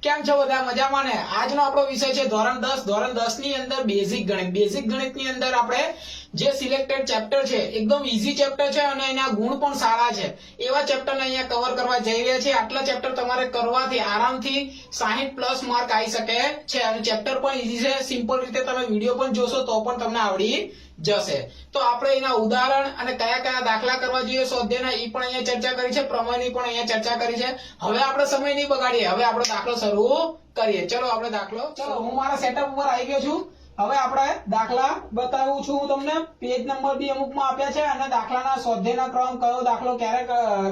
કેમ છો બધા મજામાં ને? આજનો આપણો વિષય છે ધોરણ 10. ધોરણ 10 ની અંદર બેઝિક ગણિત. બેઝિક ગણિત ની અંદર આપણે જે સિલેક્ટેડ ચેપ્ટર છે એકદમ ઈઝી ચેપ્ટર છે અને એના ગુણ પણ સારા છે એવા ચેપ્ટરને અહીંયા કવર કરવા જઈ રહ્યા છીએ. આટલા ચેપ્ટર તમારે કરવાથી આરામથી 60+ માર્ક આવી શકે છે અને ચેપ્ટર પણ ઈઝી છે. સિમ્પલ રીતે તમે વિડીયો પણ જોશો તો પણ તમને આવડી જશે. તો આપણે એના ઉદાહરણ અને કયા કયા દાખલા કરવા જોઈએ સ્વાધ્યાયના એ પણ અહીંયા ચર્ચા કરી છે, પ્રમેયની પણ અહીંયા ચર્ચા કરી છે. હવે આપણે સમય નહીં બગાડીએ, હવે આપણે દાખલો શરૂ કરીએ. ચલો આપણે દાખલો, ચલો હું મારા સેટઅપ ઉપર આવી ગયો છું. હવે આપણે દાખલા બતાવું છું હું તમને. પેજ નંબર બી અમુકમાં આપ્યા છે અને દાખલાના સ્વાધ્યાયના ક્રમ, કયો દાખલો ક્યારે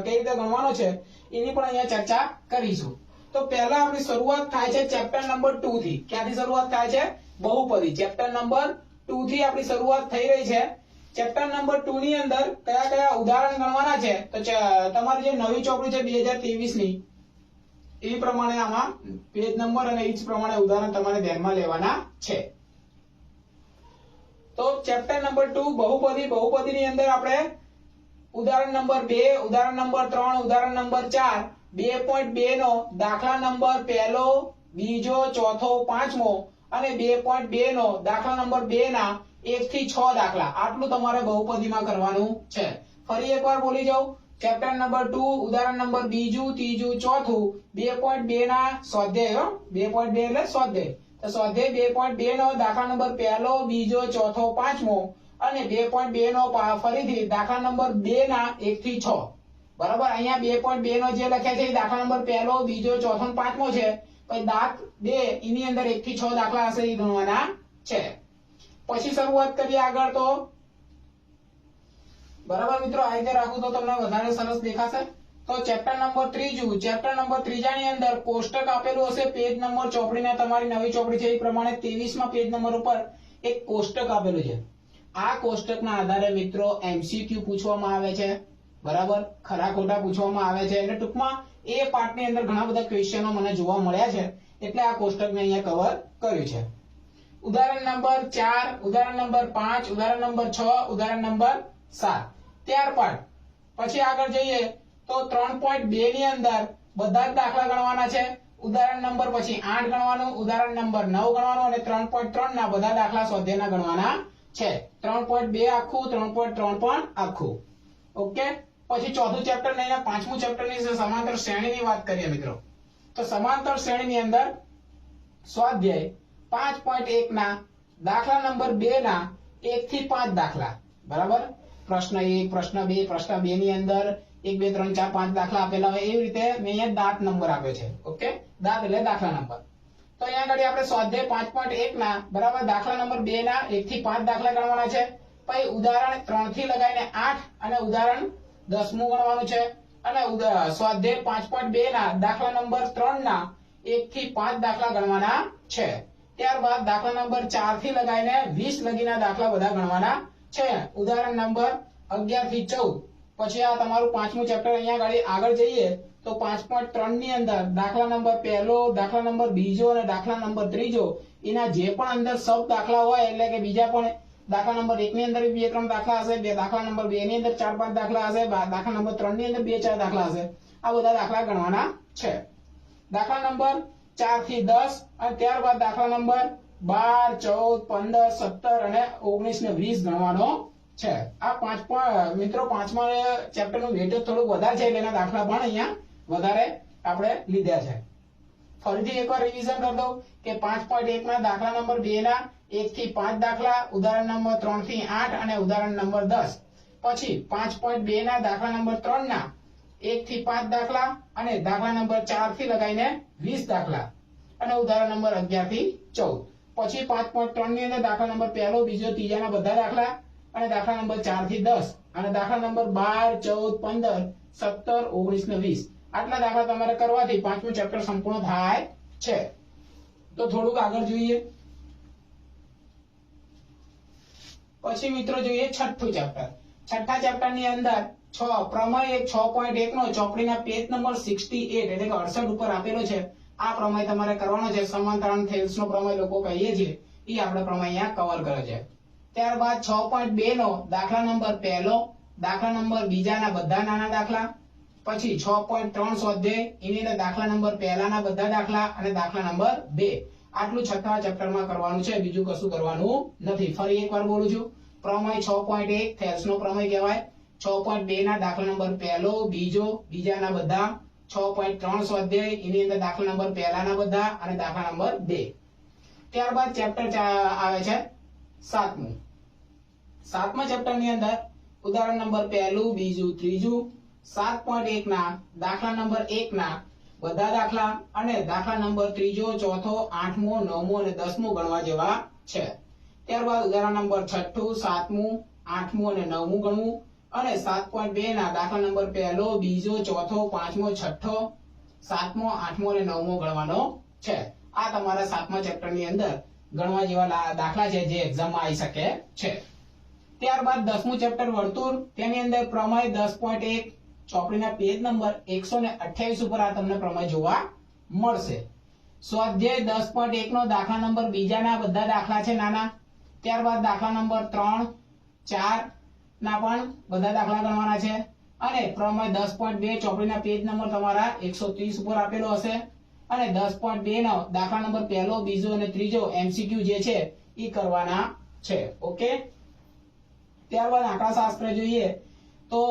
કઈ રીતે ગણવાનો છે એની પણ અહીંયા ચર્ચા કરીશું. તો પહેલા આપણી શરૂઆત થાય છે ચેપ્ટર નંબર 2 થી. ક્યાંથી શરૂઆત થાય છે? બહુપદી. ચેપ્ટર નંબર 2 થી આપણી શરૂઆત થઈ રહી છે. ચેપ્ટર નંબર 2 ની અંદર કયા કયા ઉદાહરણ ગણવાના છે? તો તમારી જે નવી ચોપડી છે 2023 ની એ પ્રમાણે આમાં પેજ નંબર અને ઈચ પ્રમાણે ઉદાહરણ તમારે ધ્યાનમાં લેવાના છે. તો ચેપ્ટર નંબર 2 બહુપદી. બહુપદીની અંદર આપણે ઉદાહરણ નંબર 2, ઉદાહરણ નંબર 3, ઉદાહરણ નંબર 4, 2.2 નો દાખલા નંબર પહેલો, બીજો, ચોથો, પાંચમો અને 2.2 નો દાખલા નંબર 2 ના 1 થી 6 દાખલા, આટલું તમારે બહુપદીમાં કરવાનું છે. ફરી એકવાર બોલી જાઉં. ચેપ્ટર નંબર 2 ઉદાહરણ નંબર બીજું, ત્રીજું, ચોથું 2.2 ના સ્વાધ્યાય. 2.2 એટલે સ્વાધ્યાય. તો સ્વાધ્યાય 2.2 નો દાખલા નંબર પહેલો, બીજો, ચોથો, પાંચમો અને 2.2 નો ફરીથી દાખલા નંબર 2 ના 1 થી 6. બરાબર. અહીંયા 2.2 નો જે લખ્યા છે એ દાખલા નંબર પહેલો, બીજો, ચોથો અને પાંચમો છે. પછી દાખ 2 એની અંદર 1 થી 6 દાખલા હશે એ ગણવાના છે. પછી શરૂઆત કરીએ આગળ. તો બરાબર મિત્રો, આ રીતે રાખું તો તમને વધારે સરસ દેખાશે. તો ચેપ્ટર નંબર 3, ચેપ્ટર નંબર 3 ની અંદર કોષ્ટક આપેલું હશે. પેજ નંબર ચોપડીના, તમારી નવી ચોપડી છે એ પ્રમાણે 23માં પેજ નંબર ઉપર એક કોષ્ટક આપેલું છે. આ કોષ્ટકના આધારે મિત્રો MCQ પૂછવામાં આવે છે. બરાબર, ખરા ખોટા પૂછવામાં આવે છે એટલે ટૂંકમાં એ પાર્ટની અંદર ઘણા બધા ક્વેશ્ચનો મને જોવા મળ્યા છે એટલે આ કોષ્ટકને અહીંયા કવર કર્યું છે. ઉદાહરણ નંબર 4, ઉદાહરણ નંબર 5, ઉદાહરણ નંબર 6, ઉદાહરણ નંબર 7. ત્યારબાદ પછી આગળ જઈએ તો 3.2 ની અંદર બધા જ દાખલા ગણવાના છે. ઉદાહરણ નંબર પછી 8 ગણવાનું, ઉદાહરણ નંબર 9 ગણવાનું અને 3.3 ના બધા દાખલા સ્વાધ્યાયના ગણવાના છે. 3.2 આખું, 3.3 પણ આખું. ઓકે. પછી ચોથું ચેપ્ટર ને અહીંયા પાંચમું ચેપ્ટર ની સમાંતર શ્રેણીની વાત કરીએ મિત્રો. તો સમાંતર શ્રેણીની અંદર સ્વાધ્યાય 5.1 ના દાખલા નંબર 2 ના 1 થી 5 દાખલા. બરાબર. પ્રશ્ન 1, પ્રશ્ન 2, પ્રશ્ન 2 ની અંદર 1, 2, 3, 4, 5 દાખલા આપેલા હોય એવી રીતે મેં અહીંયા દાંત નંબર આપ્યો છે. ઓકે. દાંત એટલે દાખલા નંબર. તો અહીંયા આગળ આપણે સ્વાધ્યાય 5.1 ના બરાબર દાખલા નંબર 2 ના 1 થી 5 દાખલા ગણવાના છે. પછી ઉદાહરણ 3 થી લગાવીને 8 અને ઉદાહરણ 10મું ગણવાનું છે અને સ્વાધ્યાય 5.2 ના દાખલા નંબર 3 ના 1 થી 5 દાખલા ગણવાના છે. ત્યારબાદ દાખલા નંબર 4 થી લગાવીને 20 લગીના દાખલા બધા ગણવાના છે. ઉદાહરણ નંબર 11 થી 14. પછી આ તમારું પાંચમું ચેપ્ટર અહીંયા આગળ જઈએ તો 5.3 ની અંદર દાખલા નંબર પહેલો, દાખલા નંબર બીજો અને દાખલા નંબર ત્રીજો એના જે પણ અંદર સબ દાખલા હોય એટલે કે બીજા પણ દાખલા નંબર 1 ની અંદર 2-3 દાખલા હશે, દાખલા નંબર 2 ની અંદર 4-5 દાખલા હશે, દાખલા નંબર 3 ની અંદર 2-4 દાખલા હશે. આ બધા દાખલા ગણવાના છે. દાખલા નંબર 4 થી 10 અને ત્યારબાદ દાખલા નંબર 12, 14, 15, 17 અને 19 ને 20 ગણવાનો છે. આ મિત્રો પાંચમા ચેપ્ટરનું વેટેજ થોડું વધારે છે એટલે એના દાખલા પણ અહીંયા વધારે આપણે લીધા છે. ફરીથી એકવાર રિવિઝન કરી દઉં કે 5.1 ના દાખલા નંબર 2 ના 1 થી 5 દાખલા, ઉદાહરણ નંબર 3 થી 8 અને ઉદાહરણ નંબર 10. પછી 5.2 ના દાખલા નંબર 3 ના 1 થી 5 દાખલા અને દાખલા નંબર 4 થી લગાવીને 20 દાખલા અને ઉદાહરણ નંબર 11 થી 14. પછી 5.3 ની અંદર દાખલા નંબર પહેલો, બીજો, ત્રીજાના બધા દાખલા અને દાખલા નંબર 4 થી 10 અને દાખલા નંબર 12, 14, 15, 17, 19 ને 20. આટલા દાખલા તમારે કરવાથી પાંચમું ચેપ્ટર સંપૂર્ણ થાય છે. તો થોડુંક આગળ જોઈએ. પછી મિત્રો જોઈએ છઠ્ઠું ચેપ્ટર. છઠ્ઠા ચેપ્ટર ની અંદર પ્રમેય 6.1 નો ચોપડીના પેજ નંબર 68 એટલે કે 68 ઉપર આપેલો છે. આ પ્રમેય તમારે કરવાનો છે. સમાંતરાલ થેલ્સ નો પ્રમેય લોકો કહીએ છીએ એ આપણે પ્રમેય અહીંયા કવર કરે છે. ત્યારબાદ 6.2 નો દાખલા નંબર પહેલો, દાખલા નંબર બીજાના બધા નાના દાખલા, પછી 6.3 સ્વાધ્યાય એની અંદર દાખલા નંબર પહેલાના બધા દાખલા અને દાખલા નંબર 2 આટલું છઠ્ઠા ચેપ્ટરમાં કરવાનું છે, બીજું કશું કરવાનું નથી. ફરી એકવાર બોલું છું, પ્રમેય 6.1 થેલ્સનો પ્રમેય કહેવાય. 6.2 ના દાખલા નંબર પહેલો બીજો બીજાના બધા. 6.3 સ્વાધ્યાય એની અંદર દાખલા નંબર પહેલાના બધા અને દાખલા નંબર 2. ત્યારબાદ ચેપ્ટર આવે છે સાતમું. સાતમા ચેપ્ટર ની અંદર ઉદાહરણ નંબર પહેલું બીજું ત્રીજું 7.1 ના દાખલા નંબર 1 ના બધા દાખલા અને દાખલા નંબર ત્રીજો ચોથો આઠમો નવમો અને 10મો ગણવા જેવા છે. ત્યારબાદ ઉદાહરણ નંબર છઠ્ઠું સાતમું આઠમું અને નવમું ગણવું અને 7.2 ના દાખલા નંબર પહેલો બીજો ચોથો પાંચમો છઠ્ઠો સાતમો આઠમો અને નવમો ગણવાનો છે. આ તમારા સાતમા ચેપ્ટર ની અંદર ગણવા જેવા દાખલા છે જે એક્ઝામમાં આવી શકે છે. ત્યારબાદ 10મું ચેપ્ટર વર્તુળ, તેની અંદર પ્રમેય 10.1 ચોપડીના પેજ નંબર 128 ઉપર આ તમને પ્રમેય જોવા મળશે. સ્વાધ્યાય 10.1 નો દાખલા નંબર બીજાના બધા દાખલા છે નાના. ત્યારબાદ દાખલા નંબર 3 4 ના પણ બધા દાખલા ગણવાના છે અને પ્રમેય 10.2 ચોપડીના પેજ નંબર તમારા 130 ઉપર આપેલો હશે અને 10.2 નો દાખલા નંબર પહેલો બીજો અને ત્રીજો એમસીક્યુ જે છે એ કરવાના છે. ઓકે. ત્યારબાદ આંકડાશાસ્ત્ર જોઈએ તો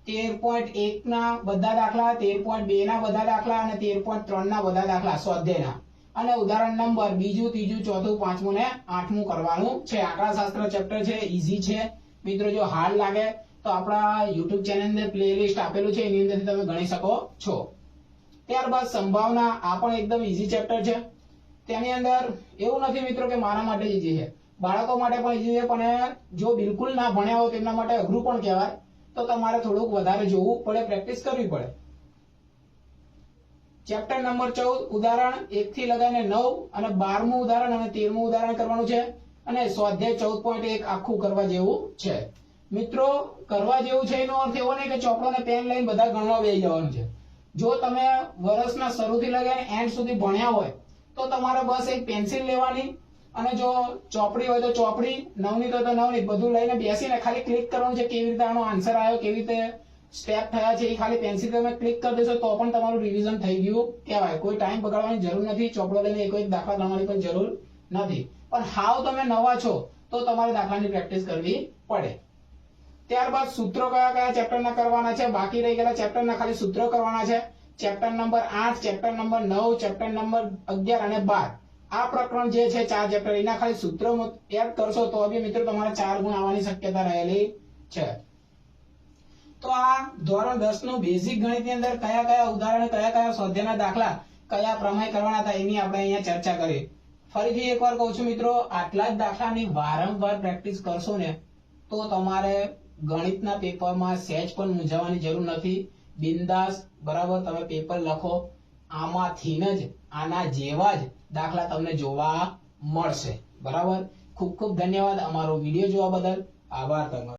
13.1 ના બધા દાખલા 13.2 ના બધા દાખલા અને 13.3 ના બધા દાખલા સ્વાધ્યાયના અને ઉદાહરણ નંબર બીજું ત્રીજું ચોથું પાંચમું ને આઠમું કરવાનું છે. આંકડાશાસ્ત્ર ચેપ્ટર છે, ઈઝી છે મિત્રો. જો હાર્ડ લાગે તો આપણા YouTube ચેનલ અંદર પ્લેલિસ્ટ આપેલું છે, એની અંદરથી તમે ગણી શકો છો. ત્યારબાદ સંભાવના, આ પણ એકદમ ઈઝી ચેપ્ટર છે. તેની અંદર એવું નથી મિત્રો કે મારા માટે ઈઝી છે, બાળકો માટે પણ ઈઝી છે, પણ જો બિલકુલ ના ભણ્યા હોય તેમના માટે અઘરું પણ કહેવાય. તો તમારે થોડુંક વધારે જોવું પડે, પ્રેક્ટિસ કરવી પડે. ચેપ્ટર નંબર 14 ઉદાહરણ 1 થી લગાવીને 9 અને 12મું ઉદાહરણ અને 13મું ઉદાહરણ કરવાનું છે અને સ્વાધ્યાય 14.1 આખું કરવા જેવું છે. મિત્રો કરવા જેવું છે એનો અર્થ એવો નહીં કે ચોપડો ને પેન લઈને બધા ગણવા બેસી જવાનું છે. જો તમે વર્ષના શરૂથી લગાવીને એન્ડ સુધી ભણ્યા હોય તો તમારે બસ એક પેન્સિલ લેવાની અને જો ચોપડી હોય તો ચોપડી, નવનીત હોય તો નવનીત, બધું લઈને બેસીને ખાલી ક્લિક કરવાનું છે કેવી રીતે આનો આન્સર આવ્યો, કેવી રીતે સ્ટેપ થયા છે, એ ખાલી પેન્સિલ તમે ક્લિક કરી દેશો તો પણ તમારું રિવિઝન થઈ ગયું કહેવાય. કોઈ ટાઈમ બગાડવાની જરૂર નથી, ચોપડો લઈને એક દાખલા ગણવાની પણ જરૂર નથી. પણ હાવ તમે નવા છો તો તમારે દાખલાની પ્રેક્ટિસ કરવી પડે. ત્યારબાદ સૂત્રો કયા કયા ચેપ્ટરના કરવાના છે, બાકી રહી ગયેલા ચેપ્ટરના ખાલી સૂત્રો કરવાના છે. Chapter number 8, chapter number 9, chapter number 11 અને 12 આ પ્રકરણ જે છે 4 ચેપ્ટર એના ખાલી સૂત્રો એડ કરશો તો બી મિત્રો તમારે 4 ગુણ આવવાની શક્યતા રહેલી છે. તો આ ધોરણ 10 નું બેઝિક ગણિતની અંદર કયા કયા ઉદાહરણ, કયા કયા સ્વાધ્યાયના દાખલા, કયા પ્રમેય કરવાના હતા એની આપણે અહીંયા ચર્ચા કરી. ફરીથી એકવાર કહું છું મિત્રો, આટલા જ દાખલાની વારંવાર પ્રેક્ટિસ કરશો ને તો તમારે ગણિતના પેપરમાં સહેજ પણ મૂંઝાવાની જરૂર નથી. બિંદાસ બરાબર તમે પેપર લખો, આમાંથી જ આના જેવા જ દાખલા તમને જોવા મળશે. બરાબર. ખૂબ ખૂબ ધન્યવાદ અમારો વિડીયો જોવા બદલ. આભાર તમારો.